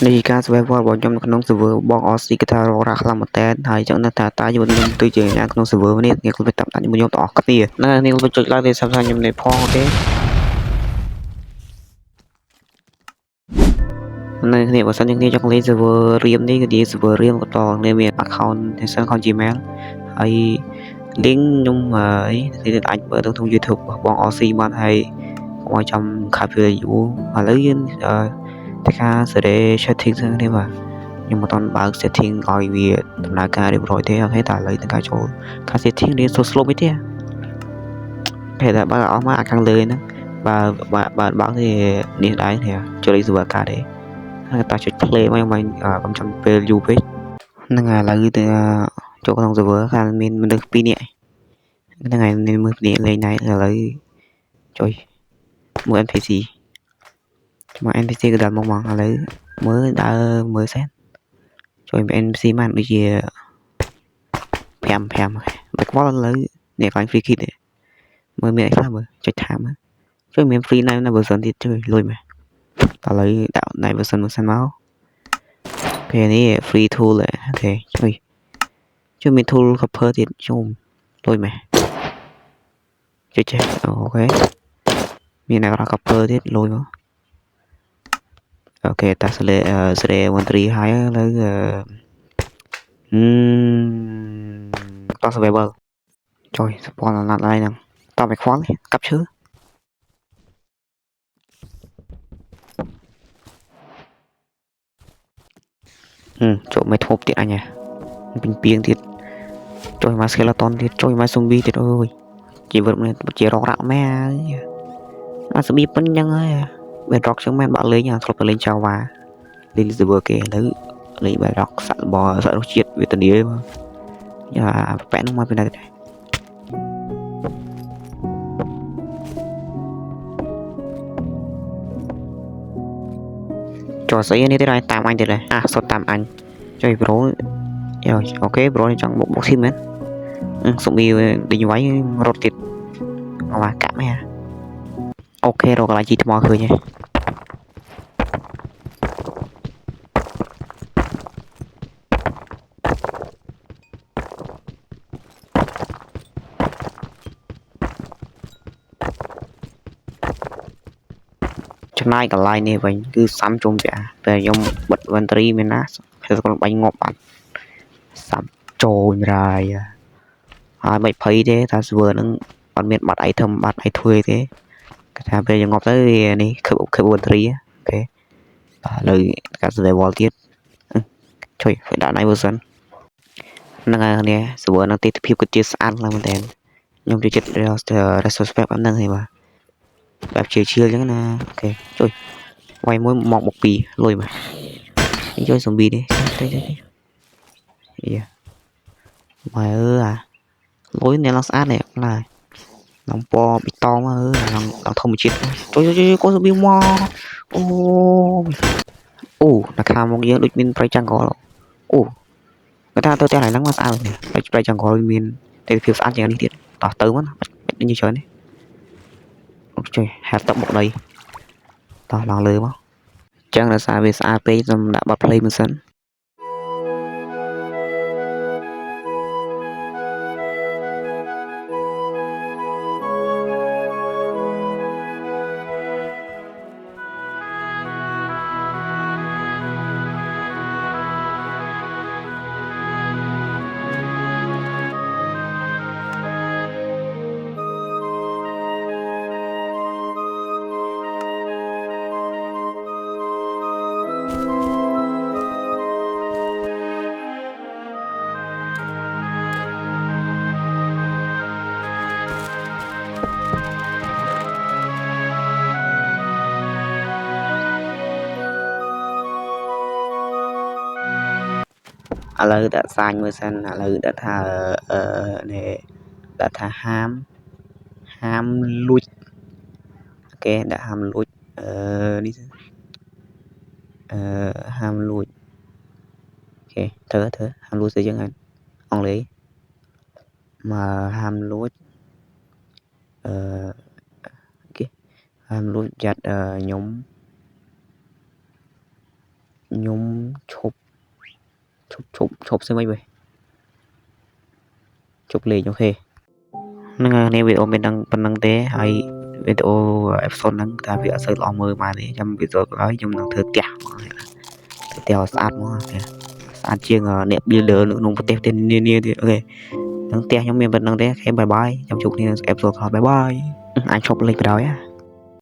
នៃការស្វែងរករបស់ខ្ញុំនៅក្នុង server បង OC គេថារករ៉ាខ្លាំងមែនតើហើយចឹងថាតាយខ្ញុំទៅជាយ៉ាងក្នុង server នេះខ្ញុំទៅតាមខ្ញុំទាំងអស់គ្នាណានេះខ្ញុំចុចឡើងទេសាប់ថាខ្ញុំនេះផងទេនៅគ្នាបើសិនជាគ្នាចង់លេង server រៀមនេះគឺនិយាយ server រៀមក៏តគ្នាមាន account នៅសិន account Gmail ហើយ link ខ្ញុំនេះអាចមើលទៅក្នុង YouTube របស់បង OC បានហើយកុំឲ្យចាំខាតពេលយូរឥឡូវយើងតែការសេរី setting ហ្នឹងនេះបាទខ្ញុំមិនទាន់បើក setting ឲ្យវាដំណើរការរៀបរយទេអូខេតែឥឡូវនឹងការចូលការ setting នេះ slow មួយទៀតគេថាបើអស់មកអាខាងលើហ្នឹងបើកនេះនេះដែរនេះចូលលេង server កាទេហើយតោះចុច play មកខ្ញុំកុំចាំពេលយូរពេកហ្នឹងហើយឥឡូវទៅចូលក្នុង server ខាងមានមនុស្ស2នាក់ហ្នឹងហើយមានមើល2នាក់លេងដែរឥឡូវចុយមួយ NPC មក NPC ក៏ដល់មកឥឡូវមើលដើរមើលសិនជួយ NPC បានដូចជា5បើខ្វល់ឥឡូវនេះខ្លាញ់ free kit ទេមើលមានអីខ្លះមើលចុចថាមើលជួយមាន free ណា version ទៀតជួយលុយមើលឥឡូវដាក់ night version មកអូខេនេះ free tool អូខេជួយមាន tool cover ទៀតជុំលុយមើលចុចអូខេមានអ្នក cover ទៀតលុយមកអូខេតាស្លេ1 3ហើយឥឡូវតោះ survival ជួយ spawn ណាត់ហើយហ្នឹងតោះមិនខ្វល់កាប់ឈើចូលមិនធប់ទៀតអញពេញពីងទៀតជួយមក skeleton ទៀតជួយមក zombie ទៀតអើយជីវិតនេះជារករ៉ាក់ម៉ែអា zombie ប៉ុណ្្នឹងហើយ bedrock ចឹងមែនបាក់លេងធ្លាប់ទៅលេង Java លេង server គេឥឡូវលេង bedrock សាក់បសាក់រសជាតិវេទនាមកយ៉ាប៉ែននោះមកពីណាដែរចូលស្អីនេះទៀតហើយតាមអញទៀតហើយសុទ្ធតាមអញចុយប្រូយោអូខេប្រូនេះចង់បុកស៊ីមែនសុំវាដេញវាយរត់ទៀតអវ៉ាកាក់មែនអូខេរកកន្លែងជីថ្មឃើញហើយចំណាយកន្លែងនេះវិញគឺសាំជុំចាតែខ្ញុំបិទ inventory មានណាខ្ញុំគាត់បាញ់ងាប់បាត់សាំចូលរាយហើយមិនភ័យទេថា server ហ្នឹងអត់មានបាត់ item បាត់អីធ្វើទេគេថាពេលងាប់ទៅវានេះខឹប inventory អូខេឥឡូវការ survival ទៀតជួយដាក់ night version ហ្នឹងហើយគ្នា server ហ្នឹងទេសភាពគឺជាស្អាតឡើងមែនតើខ្ញុំចូលចិត្ត retrospect ហ្នឹងហើយបាទបែបជឿជឿអញ្ចឹងណាអូខេជួយវាយមួយមកបុកពីរលុយមកជួយ zombie នេះទៅយ៉ាម៉ែអើលុយនេះឡើងស្អាតនេះឡើយឡើងពណ៌ប៊ីតងឡើងធម្មជាតិជួយកូន zombie មកអូនៅខាងមកយើងដូចមានប្រៃចង្កលអូគាត់ថាទៅផ្ទះហ្នឹងមកស្អាតនេះប្រៃចង្កលមានទេភាពស្អាតជាងនេះទៀតតោះទៅមកនេះញើច្រើននេះអូជួយហាត់តបុកដីតោះឡើងលើមកចឹងដោយសារវាស្អាតពេកខ្ញុំដាក់បတ် play មិនសិនឥឡូវដាក់សាញមើលសិនឥឡូវដាក់ថានេះដាក់ថាហាមលួចអូខេដាក់ហាមលួចនេះហាមលួចអូខេធ្វើហាមលួចស្អីចឹងហ្នឹងអង់គ្លេសមកហាមលួចអូខេហាមលួចចាត់ខ្ញុំ nhúng chụp xem mấy vậy chụp liền ok nâng này video mình đang té hay video episode nâng ta việc sơ lọ mơ mà để trong video nói trong năng thơ kẹo sát mà sát chiêng nẹp bia lửa lượng nông vật tên nia thì ok nâng té nhóm mình vẫn nâng té khen bye bye trong chụp này episode bye bye anh chụp lên cái đó á